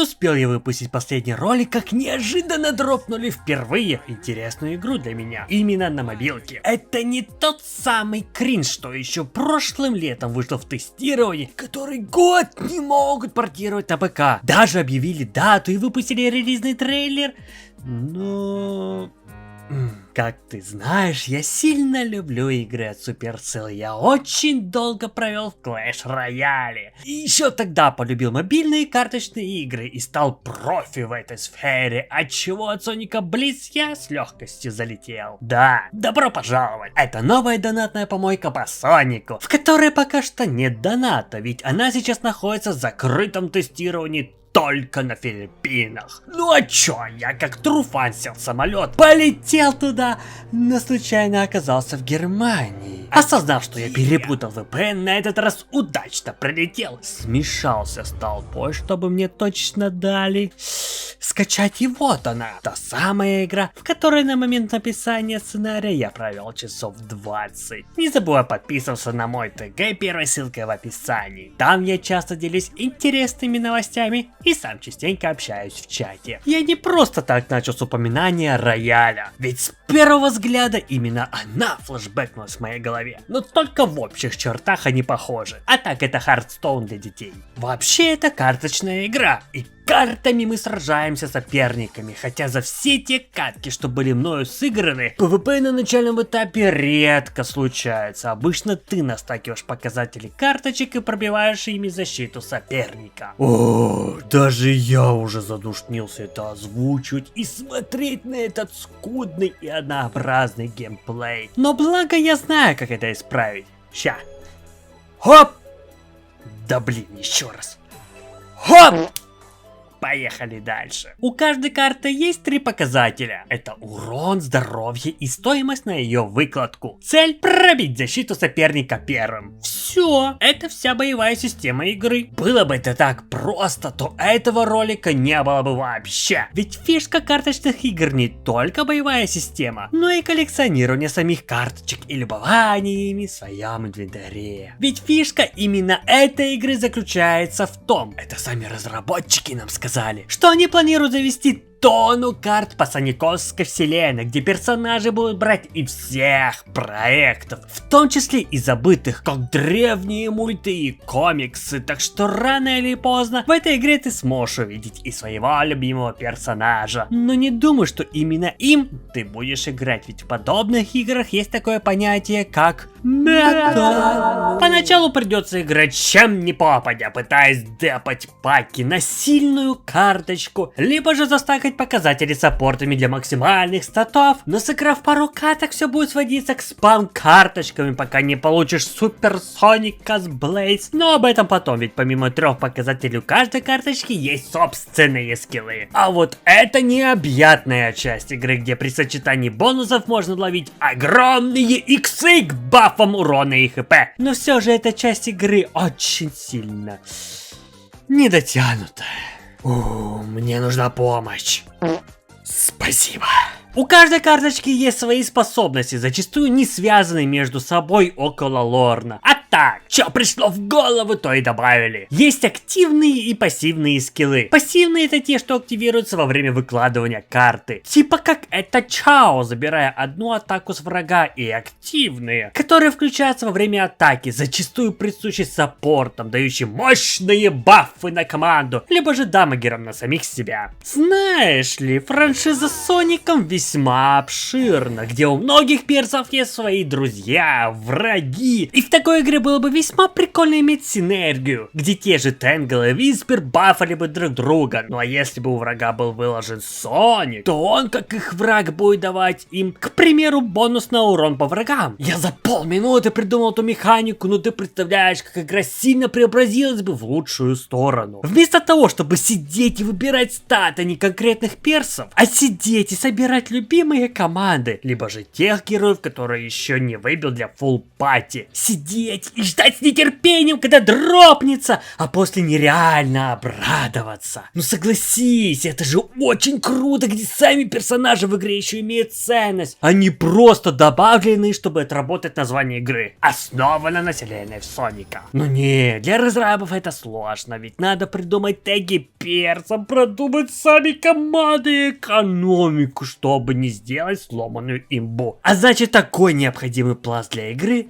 успел я выпустить последний ролик, как неожиданно дропнули впервые интересную игру для меня. Именно на мобилке. Это не тот самый кринж, что еще прошлым летом вышло в тестировании, который год не могут портировать на ПК. Даже объявили дату и выпустили релизный трейлер. Но... Как ты знаешь, я сильно люблю игры от Supercell. Я очень долго провел в Clash Royale. И еще тогда полюбил мобильные карточные игры и стал профи в этой сфере, отчего от Соника Blitz я с легкостью залетел. Да, добро пожаловать. Это новая донатная помойка по Сонику, в которой пока что нет доната, ведь она сейчас находится в закрытом тестировании только на Филиппинах. Ну а чё, я как труфан сел в самолет, полетел туда, но случайно оказался в Германии. Осознав, что я перепутал VPN, на этот раз удачно пролетел. Смешался с толпой, чтобы мне точно дали скачать, и вот она. Та самая игра, в которой на момент написания сценария я провел часов 20. Не забывай подписываться на мой ТГ, первой ссылкой в описании. Там я часто делюсь интересными новостями и сам частенько общаюсь в чате. Я не просто так начал с упоминания рояля, ведь с первого взгляда именно она флешбэкнулась в моей голове. Но только в общих чертах они похожи. А так, это Hearthstone для детей. Вообще это карточная игра, и картами мы сражаемся с соперниками, хотя за все те катки, что были мною сыграны, PvP на начальном этапе редко случается. Обычно ты настакиваешь показатели карточек и пробиваешь ими защиту соперника. О, даже я уже задушнился это озвучивать и смотреть на этот скудный и однообразный геймплей. Но благо я знаю, как это исправить. Ща. Хоп! Да блин, еще раз. Хоп! Поехали дальше. У каждой карты есть 3 показателя. Это урон, здоровье и стоимость на ее выкладку. Цель — пробить защиту соперника первым. Все, это вся боевая система игры. Было бы это так просто, то этого ролика не было бы вообще. Ведь фишка карточных игр не только боевая система, но и коллекционирование самих карточек и любование ими в своем инвентаре. Ведь фишка именно этой игры заключается в том, это сами разработчики нам сказали, что они планируют завести тонну карт по Сониковской вселенной, где персонажи будут брать из всех проектов, в том числе и забытых, как древние мульты и комиксы. Так что рано или поздно в этой игре ты сможешь увидеть и своего любимого персонажа. Но не думай, что именно им ты будешь играть, ведь в подобных играх есть такое понятие, как мета. Поначалу придется играть чем ни попадя, пытаясь депать паки на сильную карточку, либо же застакать показатели саппортами для максимальных статов, но сыграв пару каток, все будет сводиться к спам карточками, пока не получишь Super Sonic Blades. Но об этом потом, ведь помимо 3 показателей у каждой карточки есть собственные скиллы. А вот это необъятная часть игры, где при сочетании бонусов можно ловить огромные иксы к бафам урона и хп. Но все же эта часть игры очень сильно недотянута. Мне нужна помощь. Спасибо. У каждой карточки есть свои способности, зачастую не связанные между собой около лорна. А так, что пришло в голову, то и добавили. Есть активные и пассивные скиллы. Пассивные — это те, что активируются во время выкладывания карты. Типа как это Чао, забирая одну атаку с врага, и активные, которые включаются во время атаки, зачастую присущи саппортам, дающим мощные баффы на команду, либо же дамагерам на самих себя. Знаешь ли, франшиза с Соником весьма обширна, где у многих персов есть свои друзья, враги, и в такой игре было бы весьма прикольно иметь синергию, где те же Тенгл и Виспер бафали бы друг друга. Ну а если бы у врага был выложен Соник, то он, как их враг, будет давать им, к примеру, бонус на урон по врагам. Я за полминуты придумал эту механику, но ты представляешь, как игра сильно преобразилась бы в лучшую сторону. Вместо того, чтобы сидеть и выбирать статы не конкретных персов, а сидеть и собирать любимые команды, либо же тех героев, которые еще не выбил для фулл пати. Сидеть и ждать с нетерпением, когда дропнется, а после нереально обрадоваться. Ну согласись, это же очень круто, где сами персонажи в игре еще имеют ценность. Они просто добавлены, чтобы отработать название игры. Основано на вселенной в Соника. Ну не, для разрабов это сложно, ведь надо придумать теги перцам, продумать сами команды и экономику, чтобы не сделать сломанную имбу. А значит, такой необходимый пласт для игры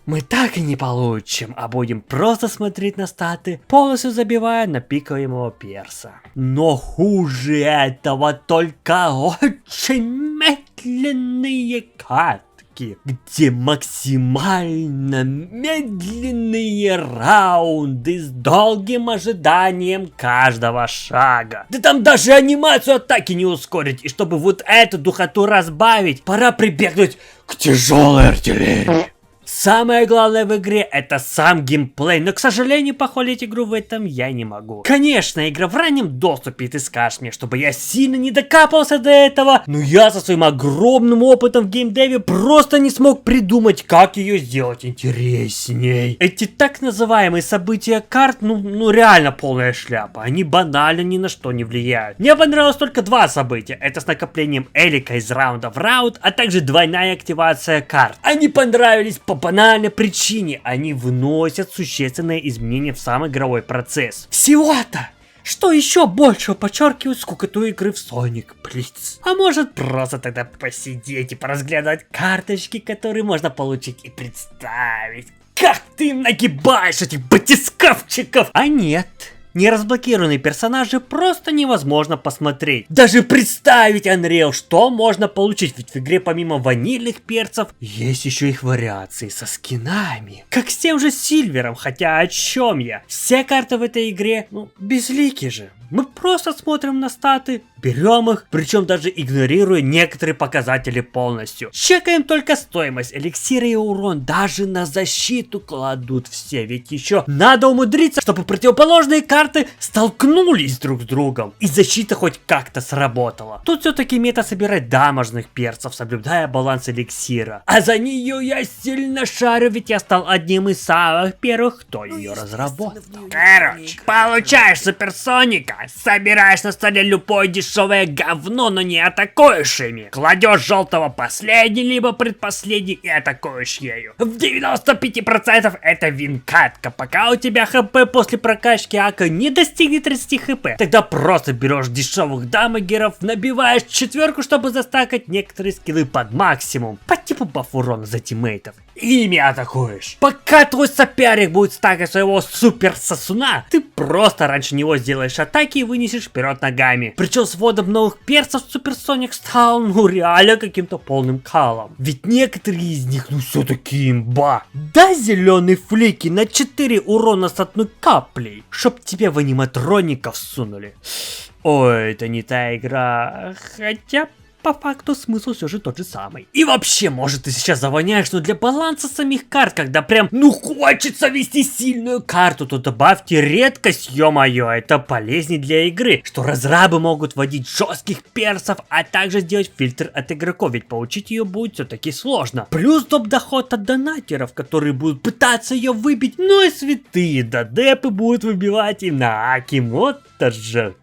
мы так и не получим, а будем просто смотреть на статы, полностью забивая на пикового перса. Но хуже этого только очень медленные катки, где максимально медленные раунды с долгим ожиданием каждого шага. Да там даже анимацию атаки не ускорить, и чтобы вот эту духоту разбавить, пора прибегнуть к тяжелой артиллерии. Самое главное в игре это сам геймплей, но, к сожалению, похвалить игру в этом я не могу. Конечно, игра в раннем доступе, и ты скажешь мне, чтобы я сильно не докапался до этого, но я со своим огромным опытом в геймдеве просто не смог придумать, как ее сделать интересней. Эти так называемые события карт, ну реально полная шляпа, они банально ни на что не влияют. Мне понравилось только два события, это с накоплением элика из раунда в раунд, а также двойная активация карт. Они понравились по банальной причине, они вносят существенные изменения в сам игровой процесс. Всего-то! Что еще большего подчеркивает скукоту игры в Sonic Blitz? А может просто тогда посидеть и поразглядывать карточки, которые можно получить и представить, как ты нагибаешь этих батискафчиков? А нет. Неразблокированные персонажи просто невозможно посмотреть. Даже представить Unreal, что можно получить, ведь в игре помимо ванильных перцев есть еще их вариации со скинами. Как с тем же Сильвером, хотя о чем я? Все карты в этой игре, безлики же. Мы просто смотрим на статы, берем их, причем даже игнорируя некоторые показатели полностью. Чекаем только стоимость эликсира и урон, даже на защиту кладут все, ведь еще надо умудриться, чтобы противоположные карты столкнулись друг с другом, и защита хоть как-то сработала. Тут все-таки мета собирать дамажных перцев, соблюдая баланс эликсира. А за нее я сильно шарю, ведь я стал одним из самых первых, кто ее разработал. Короче, получаешь суперсоника, собираешь на столе любое дешевое говно, но не атакуешь ими. Кладешь желтого последний, либо предпоследний и атакуешь ею. В 95% это винкатка, пока у тебя хп после прокачки ака не достигнет 30 хп. Тогда просто берешь дешевых дамагеров, набиваешь четверку, чтобы застакать некоторые скиллы под максимум, по типу баф урона за тиммейтов. Ими атакуешь. Пока твой соперник будет стакать своего супер сосуна, ты просто раньше него сделаешь атаки и вынесешь вперед ногами. Причем с вводом новых перцев Суперсоник стал реально каким-то полным калом. Ведь некоторые из них все-таки имба. Да, зеленые флики на 4 урона с одной каплей, чтоб тебе в аниматроников сунули. Ой, это не та игра, хотя по факту смысл все же тот же самый. И вообще, может ты сейчас завоняешь, но для баланса самих карт, когда прям, хочется вести сильную карту, то добавьте редкость, ё-моё, это полезнее для игры, что разрабы могут вводить жестких персов, а также сделать фильтр от игроков, ведь получить ее будет все-таки сложно. Плюс доп-доход от донатеров, которые будут пытаться ее выбить, ну и святые додепы будут выбивать и на Акимото же.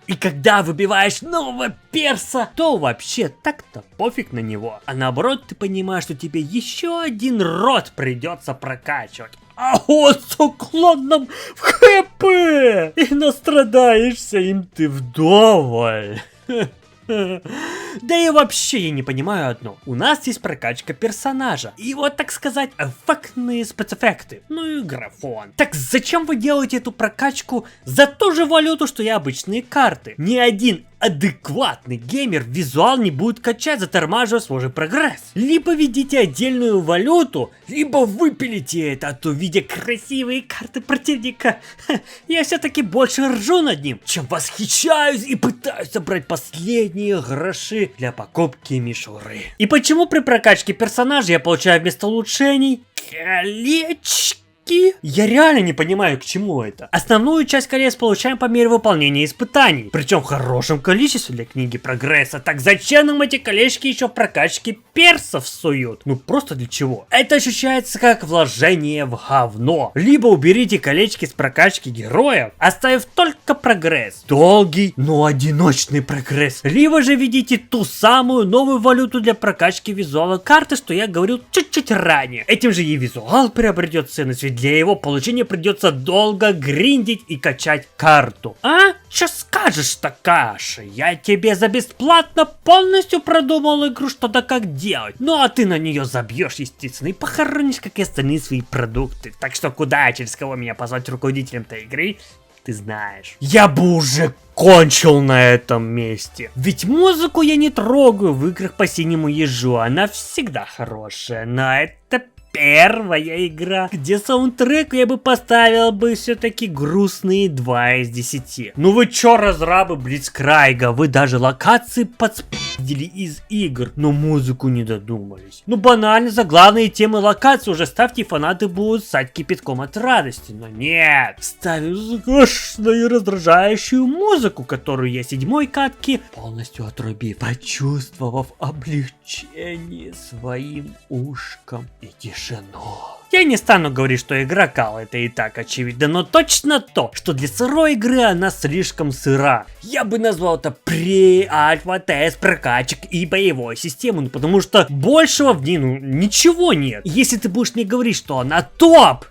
И когда выбиваешь нового перса, то вообще так-то пофиг на него. А наоборот, ты понимаешь, что тебе еще один род придется прокачивать. А он с уклоном в ХП! И настрадаешься им ты вдоволь. Да и вообще я не понимаю одно. У нас есть прокачка персонажа. И вот, так сказать, эффектные спецэффекты. Ну и графон. Так зачем вы делаете эту прокачку за ту же валюту, что и обычные карты? Ни один адекватный геймер визуал не будет качать, затормаживая свой же прогресс. Либо введите отдельную валюту, либо выпилите это, а то видя красивые карты противника, я все-таки больше ржу над ним, чем восхищаюсь и пытаюсь собрать последние гроши для покупки мишуры. И почему при прокачке персонажа я получаю вместо улучшений колечко? Чуваки, я реально не понимаю, к чему это. Основную часть колец получаем по мере выполнения испытаний, причем в хорошем количестве для книги прогресса. Так зачем нам эти колечки еще в прокачке персов суют? Ну просто для чего? Это ощущается как вложение в говно. Либо уберите колечки с прокачки героев, оставив только прогресс. Долгий, но одиночный прогресс. Либо же введите ту самую новую валюту для прокачки визуала карты, что я говорил чуть-чуть ранее. Этим же и визуал приобретет ценность, ведь для его получения придется долго гриндить и качать карту. А? Что скажешь, Такаши? Я тебе за бесплатно полностью продумал игру, что да как делать. Ну а ты на нее забьешь, естественно, и похоронишь, как и остальные свои продукты. Так что куда, через кого меня позвать руководителем этой игры, ты знаешь. Я бы уже кончил на этом месте. Ведь музыку я не трогаю в играх по Синему Ежу. Она всегда хорошая. Но это первая игра, где саундтрек я бы поставил бы все-таки грустные 2 из 10. Ну вы чё, разрабы Блицкрайга, вы даже локации подспидили из игр, но музыку не додумались. Ну банально, за главные темы локации уже ставьте, фанаты будут ссать кипятком от радости. Но нет, ставим скучную и раздражающую музыку, которую я 7-й катки полностью отрубив, почувствовав облегчение своим ушком и тишину. Я не стану говорить, что игра кал, это и так очевидно, но точно то, что для сырой игры она слишком сыра. Я бы назвал это пре-альфа-тест прокачек и боевой систему, ну потому что большего в ней ничего нет. Если ты будешь мне говорить, что она топ,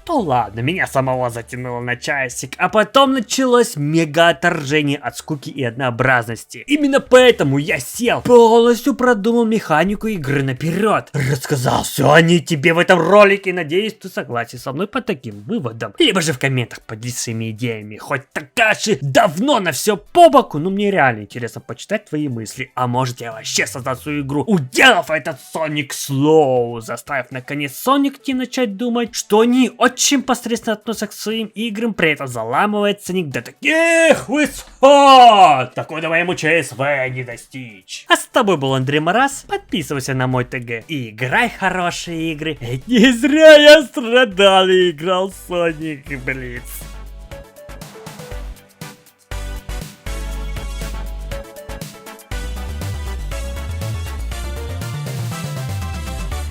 то ладно, меня самого затянуло на часик, а потом началось мега отторжение от скуки и однообразности. Именно поэтому я сел, полностью продумал механику игры наперед, рассказал все о ней тебе в этом ролике, надеюсь, ты согласен со мной по таким выводам. Либо же в комментах поделись своими идеями, хоть Такаши давно на все по боку, но мне реально интересно почитать твои мысли, а может я вообще создал свою игру, уделав этот Sonic Slow, заставив наконец Sonic Team начать думать, что они очень посредственно относятся к своим играм, при этом заламывает ценник до таких высот, такой моему ЧСВ не достичь. А с тобой был Андрей Марас, подписывайся на мой ТГ и играй в хорошие игры. Ведь не зря я страдал и играл Sonic Blitz.